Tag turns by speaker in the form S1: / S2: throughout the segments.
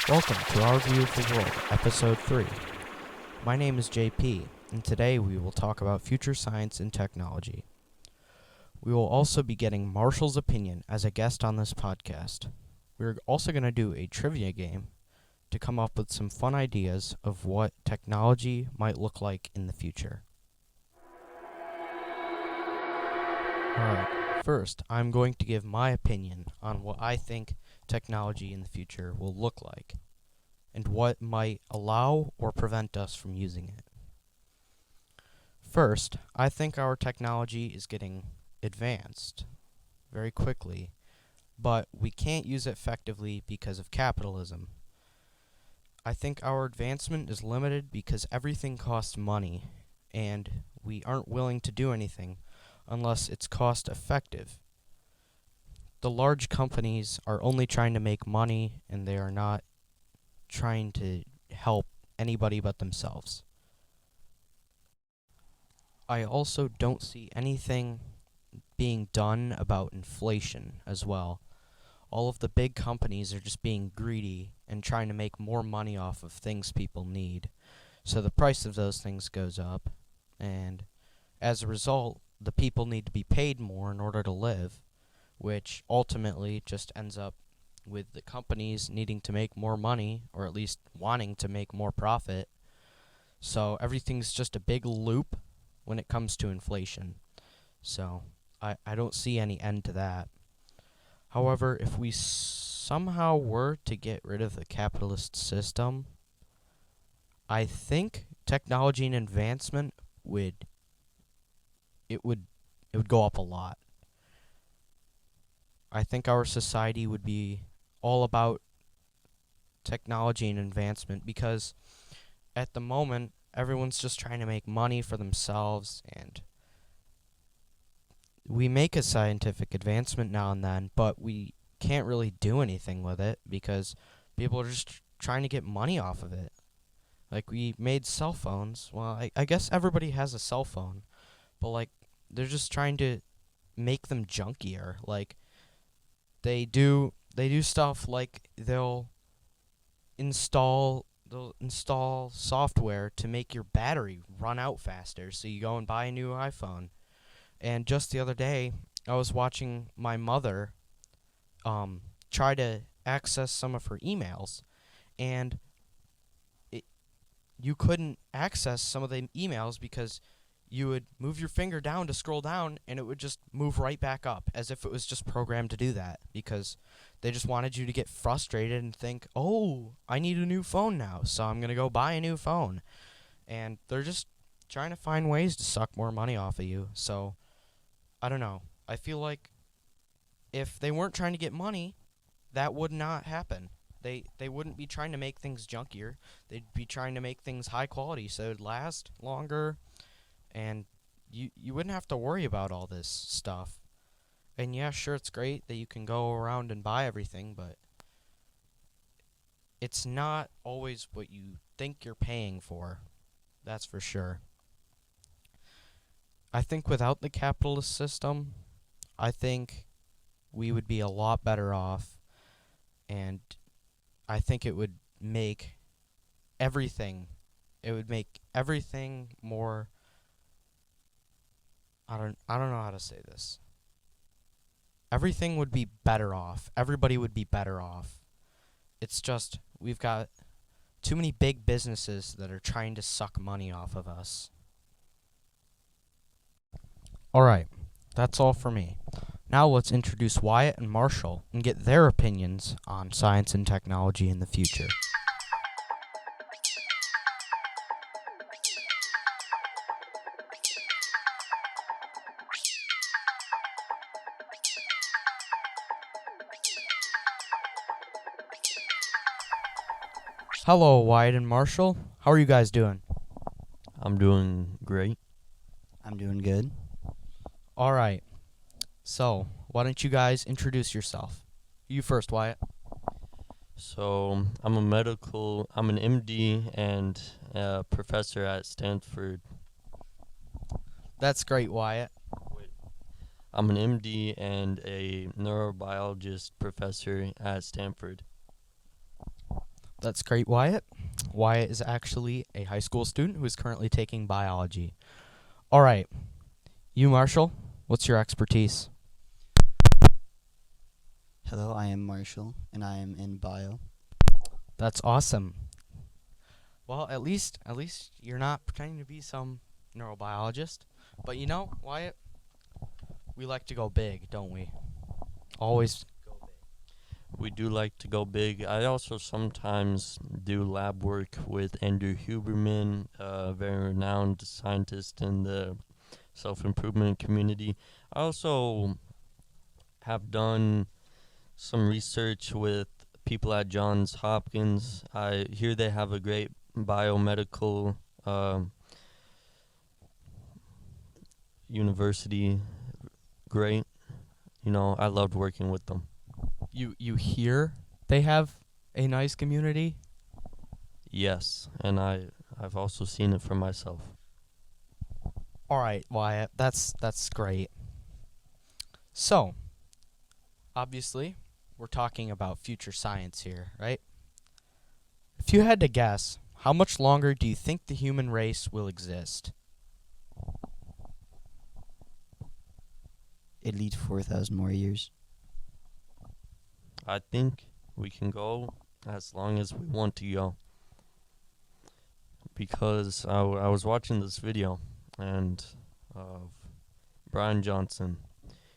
S1: Welcome to Our View of the World, Episode 3. My name is JP, and today we will talk about future science and technology. We will also be getting Marshall's opinion as a guest on this podcast. We're also going to do a trivia game to come up with some fun ideas of what technology might look like in the future. Alright, first, I'm going to give my opinion on what I think technology in the future will look like, and what might allow or prevent us from using it. First, I think our technology is getting advanced very quickly, but we can't use it effectively because of capitalism. I think our advancement is limited because everything costs money, and we aren't willing to do anything unless it's cost effective. The large companies are only trying to make money, and they are not trying to help anybody but themselves. I also don't see anything being done about inflation as well. All of the big companies are just being greedy and trying to make more money off of things people need. So the price of those things goes up, and as a result, the people need to be paid more in order to live, which ultimately just ends up with the companies needing to make more money, or at least wanting to make more profit. So everything's just a big loop when it comes to inflation. So I don't see any end to that. However, if we somehow were to get rid of the capitalist system, I think technology and advancement would go up a lot. I think our society would be all about technology and advancement because at the moment, everyone's just trying to make money for themselves, and we make a scientific advancement now and then, but we can't really do anything with it because people are just trying to get money off of it. Like, we made cell phones. Well, I guess everybody has a cell phone, but, like, they're just trying to make them junkier. Like, they do stuff like they'll install software to make your battery run out faster, so you go and buy a new iPhone. And just the other day, I was watching my mother try to access some of her emails, and you couldn't access some of the emails because you would move your finger down to scroll down, and it would just move right back up, as if it was just programmed to do that, because they just wanted you to get frustrated and think, oh, I need a new phone now, so I'm going to go buy a new phone. And they're just trying to find ways to suck more money off of you. So, I don't know. I feel like if they weren't trying to get money, that would not happen. They wouldn't be trying to make things junkier. They'd be trying to make things high quality so it'd last longer, and you wouldn't have to worry about all this stuff. And yeah, sure, it's great that you can go around and buy everything, but it's not always what you think you're paying for. That's for sure. I think without the capitalist system, I think we would be a lot better off, and I think it would make everything more, I don't know how to say this. Everything would be better off. Everybody would be better off. It's just we've got too many big businesses that are trying to suck money off of us. Alright, that's all for me. Now let's introduce Wyatt and Marshall and get their opinions on science and technology in the future. Hello, Wyatt and Marshall. How are you guys doing?
S2: I'm doing great.
S3: I'm doing good.
S1: All right. So, why don't you guys introduce yourself? You first, Wyatt.
S2: So, I'm an MD and a professor at Stanford.
S1: That's great, Wyatt.
S2: I'm an MD and a neurobiologist professor at Stanford.
S1: That's great, Wyatt. Wyatt is actually a high school student who is currently taking biology. All right, you, Marshall, what's your expertise?
S3: Hello, I am Marshall, and I am in bio.
S1: That's awesome. Well, at least you're not pretending to be some neurobiologist. But you know, Wyatt, we like to go big, don't we? Always go big.
S2: We do like to go big. I also sometimes do lab work with Andrew Huberman, a very renowned scientist in the self-improvement community. I also have done some research with people at Johns Hopkins. I hear they have a great biomedical university. Great. I loved working with them.
S1: You hear they have a nice community?
S2: Yes, and I've also seen it for myself.
S1: All right, Wyatt, that's great. So, obviously, we're talking about future science here, right? If you had to guess, how much longer do you think the human race will exist?
S3: At least 4,000 more years.
S2: I think we can go as long as we want to go. Because I was watching this video and of Brian Johnson.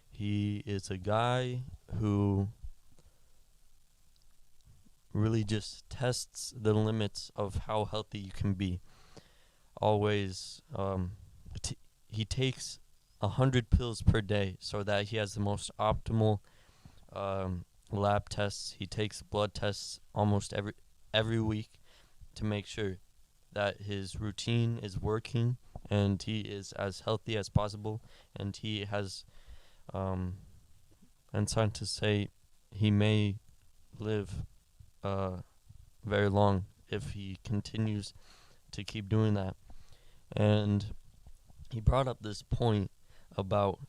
S2: He is a guy who really just tests the limits of how healthy you can be. Always, he takes 100 pills per day so that he has the most optimal lab tests. He takes blood tests almost every week to make sure that his routine is working and he is as healthy as possible. And he has, and scientists say he may live very long if he continues to keep doing that. And he brought up this point about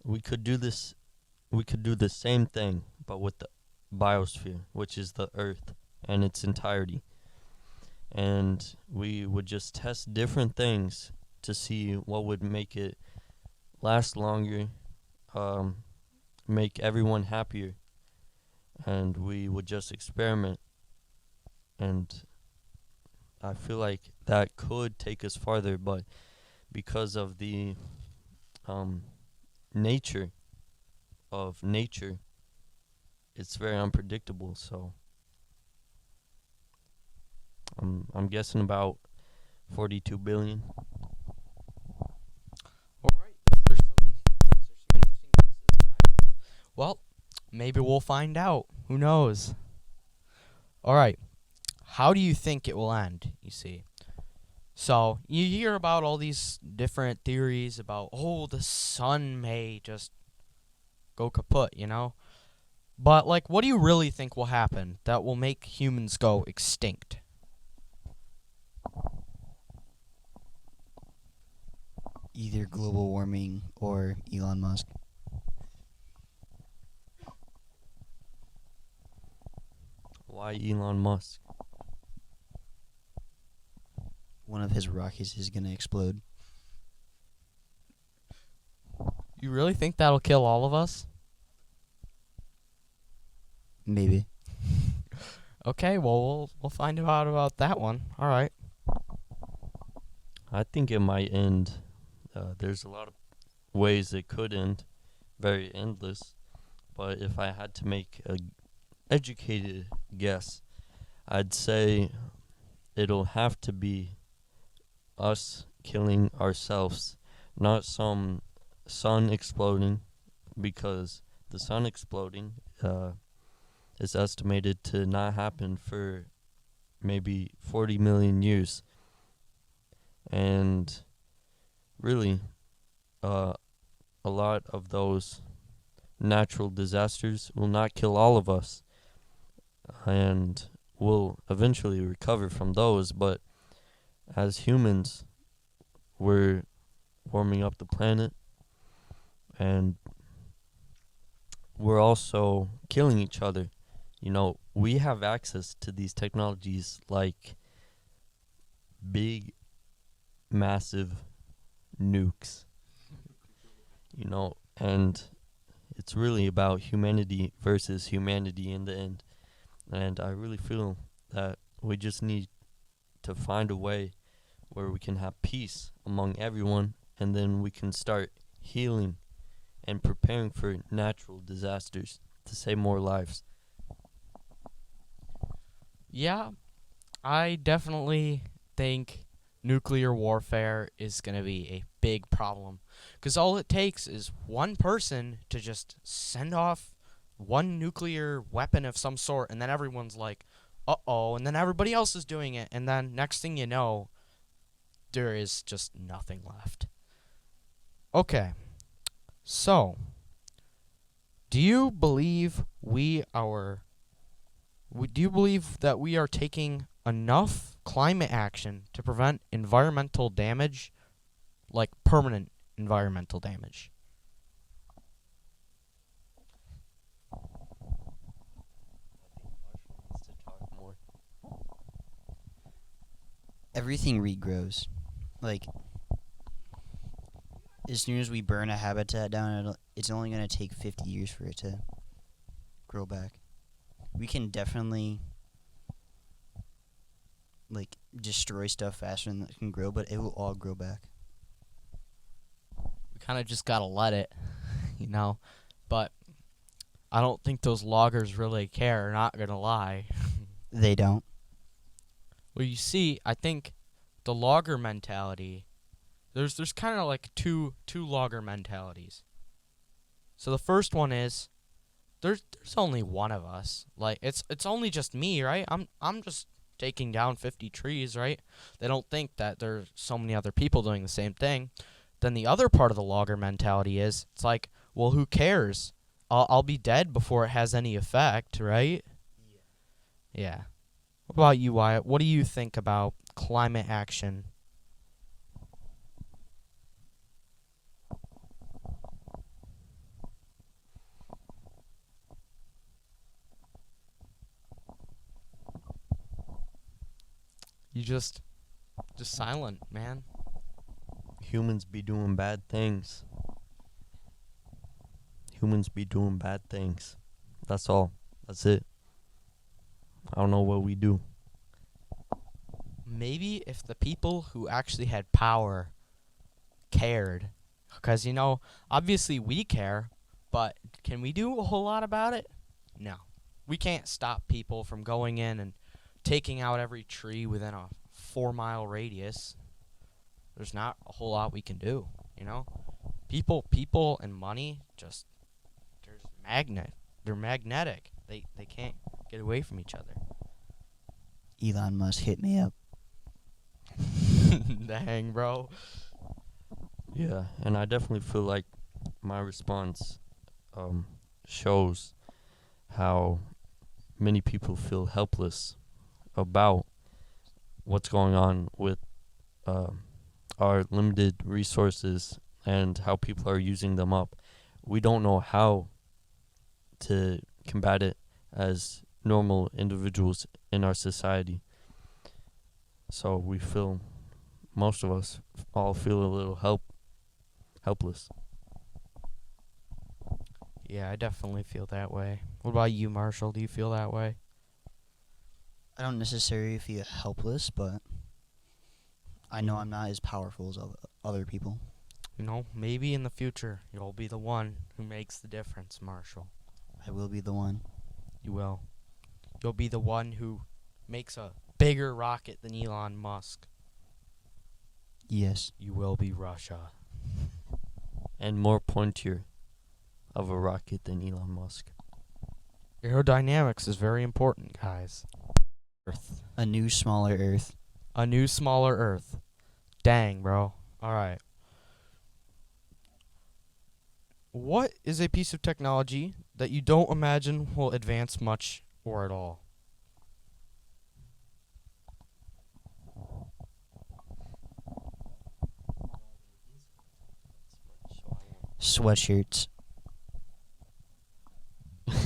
S2: we could do the same thing but with the biosphere, which is the earth and its entirety. And we would just test different things to see what would make it last longer, make everyone happier, and we would just experiment. And I feel like that could take us farther, but because of the nature of nature, it's very unpredictable. So I'm guessing about 42 billion.
S1: All right, those are some interesting guesses, guys. Well, maybe we'll find out. Who knows? All right. How do you think it will end? You see. So, you hear about all these different theories about, the sun may just go kaput, you know? But, what do you really think will happen that will make humans go extinct?
S3: Either global warming or Elon Musk.
S2: Why Elon Musk?
S3: One of his rockets is going to explode.
S1: You really think that'll kill all of us?
S3: Maybe.
S1: Okay, well, we'll find out about that one. All right.
S2: I think it might end. There's a lot of ways it could end, very endless. But if I had to make a educated guess, I'd say it'll have to be us killing ourselves, not some sun exploding, because the sun exploding is estimated to not happen for maybe 40 million years. And really, a lot of those natural disasters will not kill all of us, and we'll eventually recover from those. But as humans, we're warming up the planet, and we're also killing each other. We have access to these technologies like big, massive nukes, and it's really about humanity versus humanity in the end. And I really feel that we just need to find a way where we can have peace among everyone, and then we can start healing and preparing for natural disasters to save more lives.
S1: Yeah, I definitely think nuclear warfare is going to be a big problem. Because all it takes is one person to just send off one nuclear weapon of some sort, and then everyone's like, uh oh, and then everybody else is doing it, and then next thing you know, there is just nothing left. Okay, so do you believe do you believe that we are taking enough climate action to prevent environmental damage, like permanent environmental damage?
S2: I think Marshall needs to talk more.
S3: Everything regrows. Like, as soon as we burn a habitat down, it's only going to take 50 years for it to grow back. We can definitely, like, destroy stuff faster than it can grow, but it will all grow back.
S1: We kind of just gotta let it, you know? But I don't think those loggers really care, not gonna lie.
S3: They don't.
S1: Well, you see, I think the logger mentality, there's kind of like two logger mentalities. So the first one is there's only one of us. Like it's only just me, right? I'm just taking down 50 trees, right? They don't think that there's so many other people doing the same thing. Then the other part of the logger mentality is it's like, well, who cares? I'll be dead before it has any effect, right? Yeah. What about you, Wyatt? What do you think about climate action? You just silent, man.
S2: Humans be doing bad things. Humans be doing bad things. That's all. That's it. I don't know what we do.
S1: Maybe if the people who actually had power cared, because obviously we care, but can we do a whole lot about it? No. We can't stop people from going in and taking out every tree within a 4-mile radius. There's not a whole lot we can do, People and money just they're magnetic. They can't get away from each other.
S3: Elon Musk hit me up.
S1: Dang, bro.
S2: Yeah, and I definitely feel like my response shows how many people feel helpless about what's going on with our limited resources and how people are using them up. We don't know how to combat it as normal individuals in our society. So we feel, most of us all feel a little helpless.
S1: Yeah, I definitely feel that way. What about you, Marshall? Do you feel that way?
S3: I don't necessarily feel helpless, but I know I'm not as powerful as other people.
S1: Maybe in the future you'll be the one who makes the difference, Marshall.
S3: I will be the one.
S1: You will. You'll be the one who makes a bigger rocket than Elon Musk.
S3: Yes.
S1: You will be Russia.
S2: And more pointier of a rocket than Elon Musk.
S1: Aerodynamics is very important, guys. Earth.
S3: A new, smaller Earth.
S1: A new, smaller Earth. Dang, bro. Alright. What is a piece of technology that you don't imagine will advance much or at all?
S3: Sweatshirts.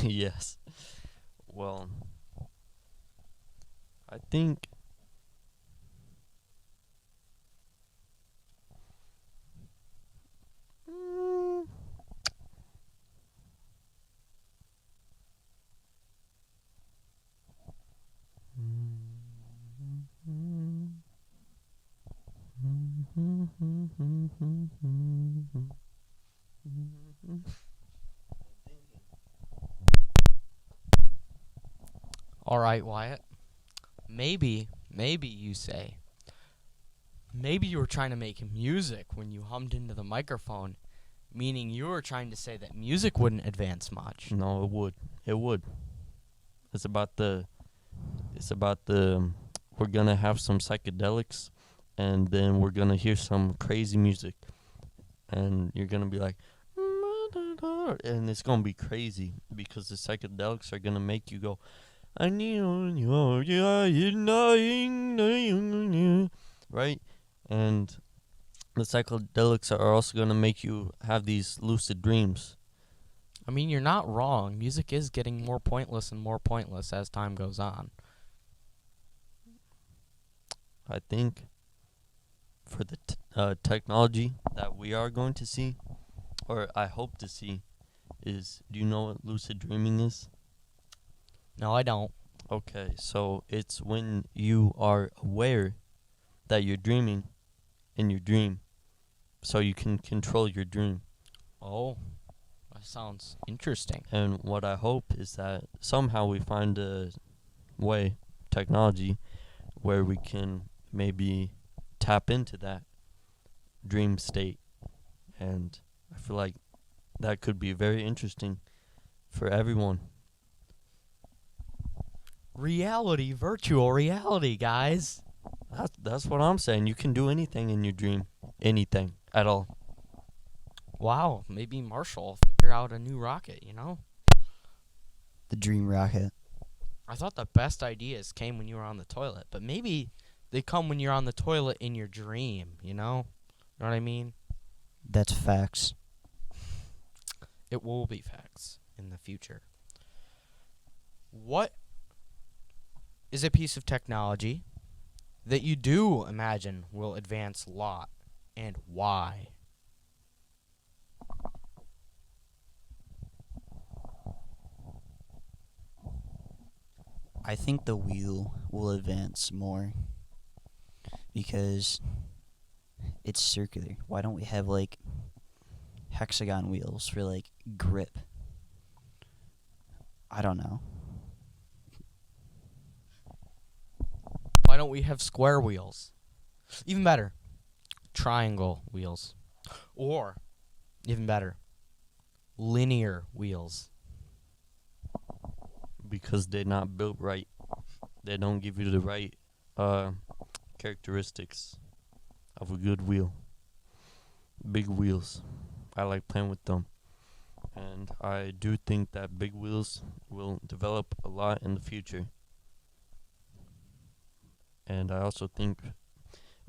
S2: Yes. Well, I think mm,
S1: All right, Wyatt. Maybe you say, maybe you were trying to make music when you hummed into the microphone, meaning you were trying to say that music wouldn't advance much.
S2: no, it would. It would. It's about the. It's about the. We're gonna have some psychedelics, and then we're gonna hear some crazy music, and you're gonna be like, and it's gonna be crazy because the psychedelics are gonna make you go, right? And the psychedelics are also gonna make you have these lucid dreams.
S1: I mean, you're not wrong. Music is getting more pointless and more pointless as time goes on.
S2: I think for the technology that we are going to see, or I hope to see, is, do you know what lucid dreaming is?
S1: No, I don't.
S2: Okay, so it's when you are aware that you're dreaming in your dream, so you can control your dream.
S1: Oh, that sounds interesting.
S2: And what I hope is that somehow we find a way, technology, where we can maybe tap into that dream state. And I feel like that could be very interesting for everyone.
S1: Reality, virtual reality, guys.
S2: That's what I'm saying. You can do anything in your dream. Anything at all.
S1: Wow, maybe Marshall will figure out a new rocket, you know?
S3: The dream rocket.
S1: I thought the best ideas came when you were on the toilet, but maybe they come when you're on the toilet in your dream, you know? You know what I mean?
S3: That's facts.
S1: It will be facts in the future. What is a piece of technology that you do imagine will advance a lot, and why?
S3: I think the wheel will advance more because it's circular. Why don't we have like hexagon wheels for like grip? I don't know.
S1: Why don't we have square wheels? Even better, triangle wheels. Or, even better, linear wheels.
S2: Because they're not built right. They don't give you the right characteristics of a good wheel. Big wheels. I like playing with them. And I do think that big wheels will develop a lot in the future. And I also think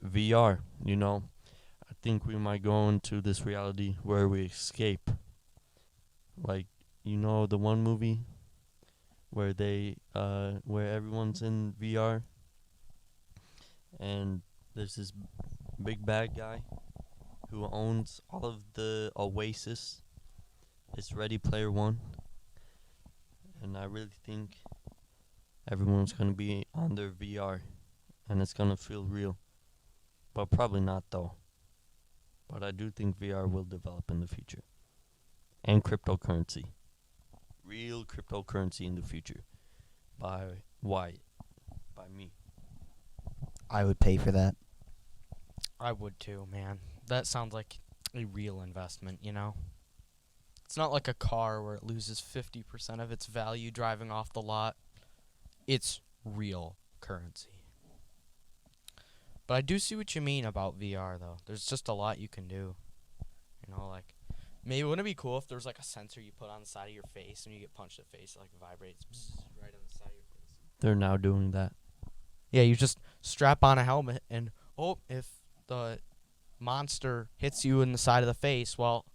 S2: VR, I think we might go into this reality where we escape. Like, the one movie where where everyone's in VR and there's this big bad guy who owns all of the Oasis. It's Ready Player One. And I really think everyone's going to be on their VR and it's going to feel real. But probably not though. But I do think VR will develop in the future. And cryptocurrency. Real cryptocurrency in the future. By Wyatt. By me.
S3: I would pay for that.
S1: I would too, man. That sounds like a real investment, you know? It's not like a car where it loses 50% of its value driving off the lot. It's real currency. But I do see what you mean about VR, though. There's just a lot you can do. Like, maybe wouldn't it be cool if there was like a sensor you put on the side of your face and you get punched in the face, it like vibrates right on the side of your face?
S2: They're now doing that.
S1: Yeah, you just strap on a helmet and, if the monster hits you in the side of the face, well,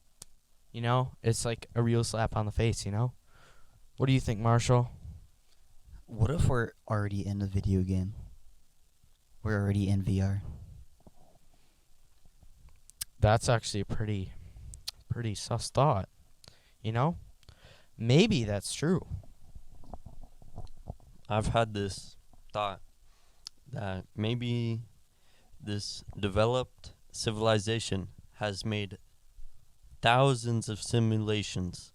S1: it's like a real slap on the face, What do you think, Marshall?
S3: What if we're already in the video game? We're already in VR.
S1: That's actually a pretty sus thought. You know? Maybe that's true.
S2: I've had this thought that maybe this developed civilization has made thousands of simulations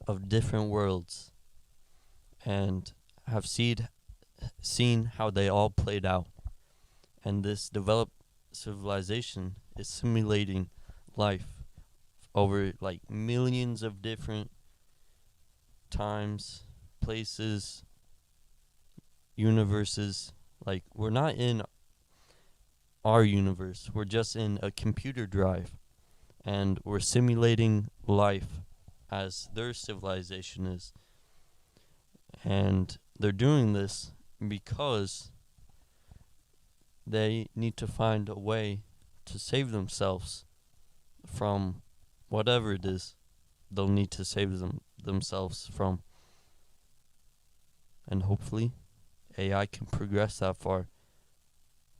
S2: of different worlds and have seen how they all played out. And this developed civilization is simulating life over like millions of different times, places, universes. Like, we're not in our universe, we're just in a computer drive, and we're simulating life as their civilization is. And they're doing this because they need to find a way to save themselves from whatever it is they'll need to save themselves from. And hopefully AI can progress that far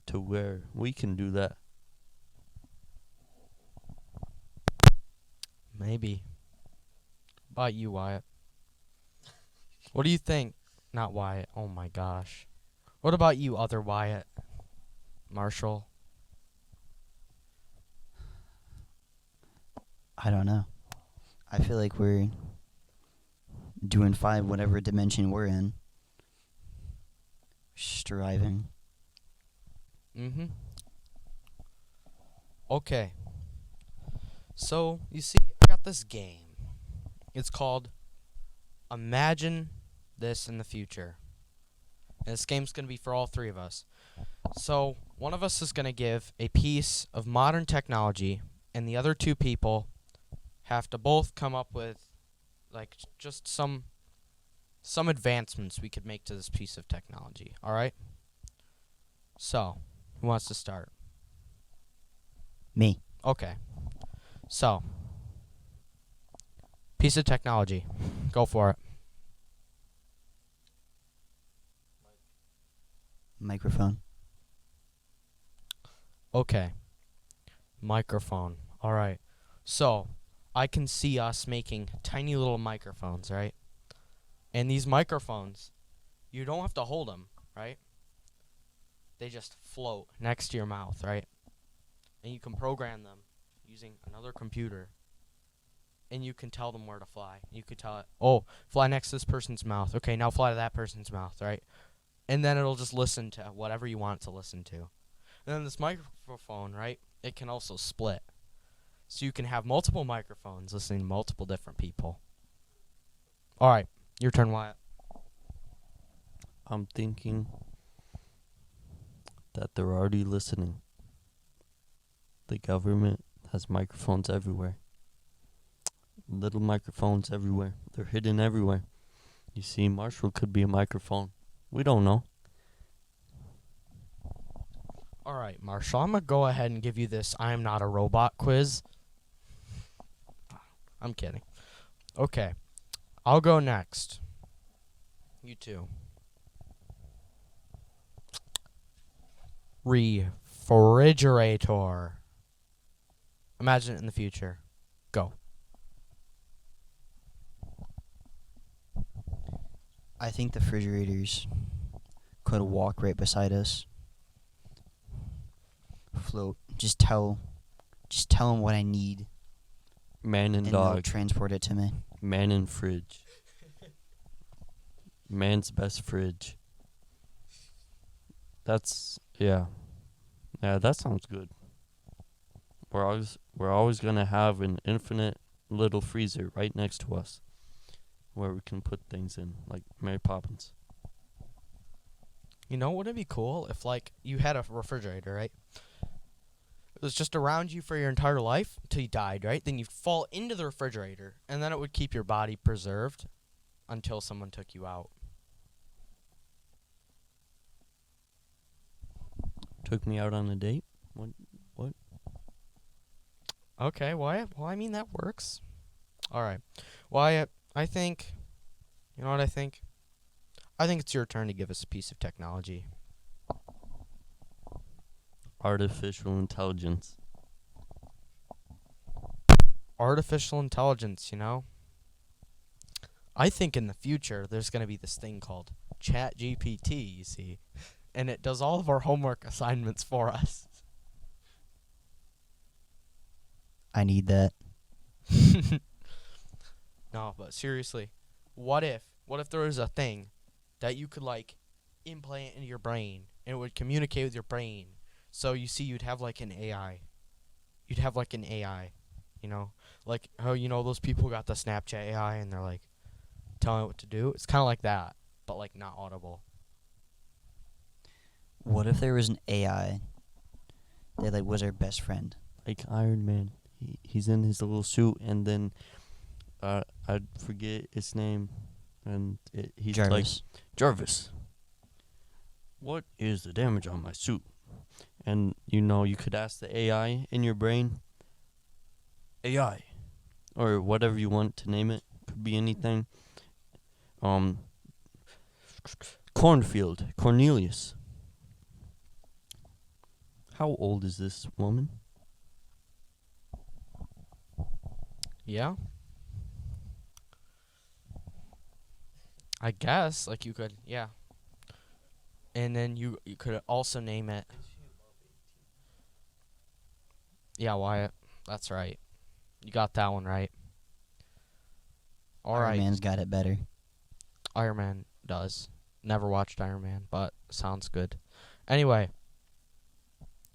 S2: to where we can do that.
S1: Maybe. About you, Wyatt? What do you think? Not Wyatt. Oh my gosh. What about you, other Wyatt? Marshall?
S3: I don't know. I feel like we're doing fine whatever dimension we're in. Striving.
S1: Mm-hmm. Okay. So, you see, I got this game. It's called Imagine This in the Future. And this game's going to be for all three of us. So, one of us is going to give a piece of modern technology, and the other two people have to both come up with, like, just some advancements we could make to this piece of technology. All right? So, who wants to start?
S3: Me.
S1: Okay. So, piece of technology. Go for it.
S3: Microphone.
S1: Okay. Microphone. All right. So, I can see us making tiny little microphones, right? And these microphones, you don't have to hold them, right? They just float next to your mouth, right? And you can program them using another computer. And you can tell them where to fly. You could tell it, oh, fly next to this person's mouth. Okay, now fly to that person's mouth, right? And then it'll just listen to whatever you want it to listen to. And then this microphone, right, it can also split. So you can have multiple microphones listening to multiple different people. All right, your turn, Wyatt.
S2: I'm thinking that they're already listening. The government has microphones everywhere. Little microphones everywhere. They're hidden everywhere. You see, Marshall could be a microphone. We don't know.
S1: All right, Marshall, I'm going to go ahead and give you this I am not a robot quiz. I'm kidding. Okay, I'll go next. You two. Refrigerator. Imagine it in the future. Go.
S3: I think the refrigerators could walk right beside us. Float. Just tell them what I need,
S2: Man and
S3: and they'll
S2: dog.
S3: transport it to me.
S2: Man and fridge. Man's best fridge. Yeah, that sounds good. We're always gonna have an infinite little freezer right next to us, where we can put things in, like Mary Poppins.
S1: You know, wouldn't it be cool if, like, you had a refrigerator, right? It was just around you for your entire life until you died, right? Then you'd fall into the refrigerator, and then it would keep your body preserved until someone took you out.
S2: Took me out on a date? What?
S1: Okay, Wyatt. Well, I mean, that works. All right. Wyatt, I think... You know what I think? I think it's your turn to give us a piece of technology.
S2: artificial intelligence.
S1: Artificial intelligence, you know? I think in the future there's going to be this thing called Chat GPT, you see. And it does all of our homework assignments for us.
S3: I need that.
S1: No, but seriously, what if there was a thing that you could like implant into your brain and it would communicate with your brain? So you see, you'd have like an AI. You'd have like an AI, you know, like how those people got the Snapchat AI and they're like telling it what to do. It's kind of like that, but like not audible.
S3: What if there was an AI that like was our best friend?
S2: Like Iron Man. He's in his little suit, and then I'd forget his name, and he's like,
S3: Jarvis.
S2: Jarvis, what is the damage on my suit? And you could ask the AI in your brain, AI, or whatever you want to name it. Could be anything. Cornelius. How old is this woman?
S1: Yeah. I guess like you could, yeah. And then you could also name it. Yeah, Wyatt. That's right. You got that one right. All
S3: Iron
S1: right.
S3: Man's got it better.
S1: Iron Man does. Never watched Iron Man, but sounds good. Anyway.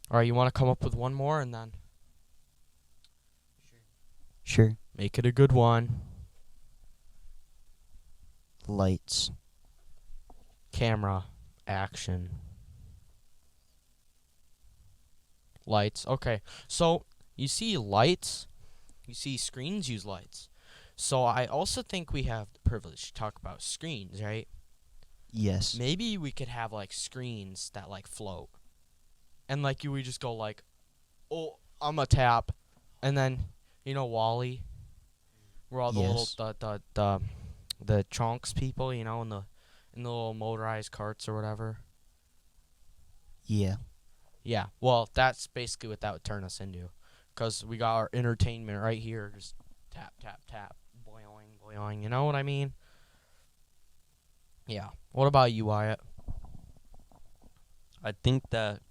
S1: All right, you want to come up with one more and then
S3: Sure.
S1: make it a good one.
S3: Lights.
S1: Camera. Action. Lights. Okay. So, you see lights. You see screens use lights. So, I also think we have the privilege to talk about screens, right?
S3: Yes.
S1: Maybe we could have, like, screens that, like, float. And, like, we just go, like, oh, I'm a tap. And then, Wall-E? Where all the
S3: Yes.
S1: little, the chunks people, in the little motorized carts or whatever.
S3: Yeah.
S1: Yeah, well, that's basically what that would turn us into. Because we got our entertainment right here. Just tap, tap, tap. Boing, boing. You know what I mean? Yeah. What about you, Wyatt?
S2: I think that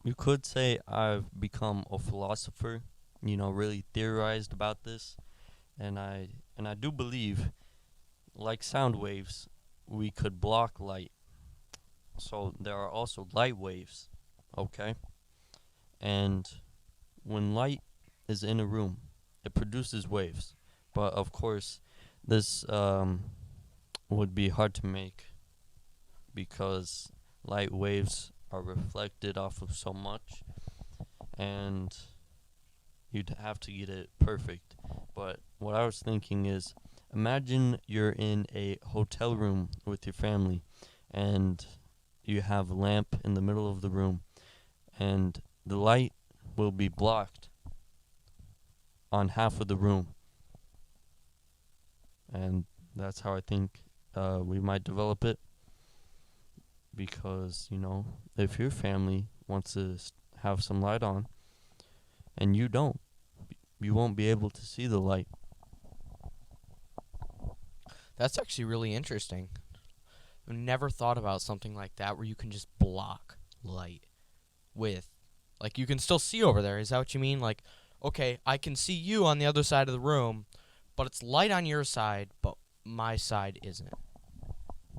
S2: you could say I've become a philosopher, really theorized about this, and I do believe, like sound waves, we could block light. So there are also light waves, okay? And when light is in a room, it produces waves. But of course, this would be hard to make because light waves are reflected off of so much, and you'd have to get it perfect. But what I was thinking is, imagine you're in a hotel room with your family, and you have a lamp in the middle of the room, and the light will be blocked on half of the room. And that's how I think we might develop it. Because, if your family wants to have some light on and you don't, you won't be able to see the light.
S1: That's actually really interesting. I've never thought about something like that where you can just block light with, like, you can still see over there. Is that what you mean? Like, okay, I can see you on the other side of the room, but it's light on your side, but my side isn't.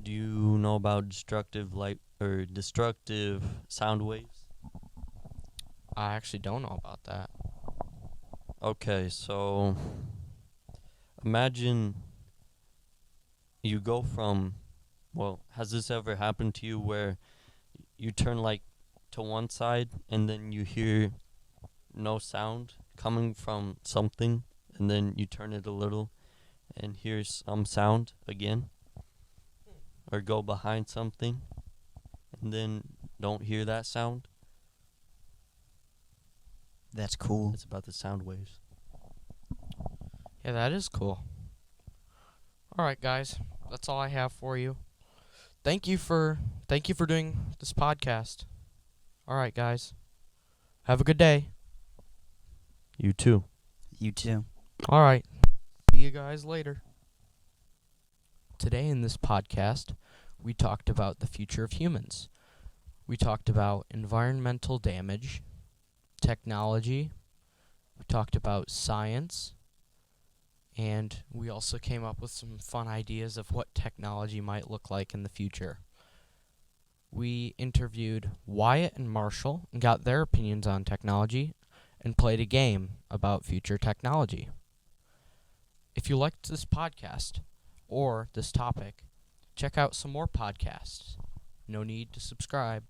S2: Do you know about destructive light or destructive sound waves?
S1: I actually don't know about that.
S2: Okay, so imagine you go from, has this ever happened to you where you turn like to one side and then you hear no sound coming from something, and then you turn it a little and hear some sound again? Or go behind something and then don't hear that sound?
S3: That's cool.
S2: It's about the sound waves.
S1: Yeah, that is cool. All right, guys. That's all I have for you. Thank you for doing this podcast. All right, guys. Have a good day.
S2: You too.
S3: You too.
S1: All right. See you guys later. Today in this podcast, we talked about the future of humans. We talked about environmental damage, technology, we talked about science, and we also came up with some fun ideas of what technology might look like in the future. We interviewed Wyatt and Marshall and got their opinions on technology and played a game about future technology. If you liked this podcast or this topic, check out some more podcasts. No need to subscribe.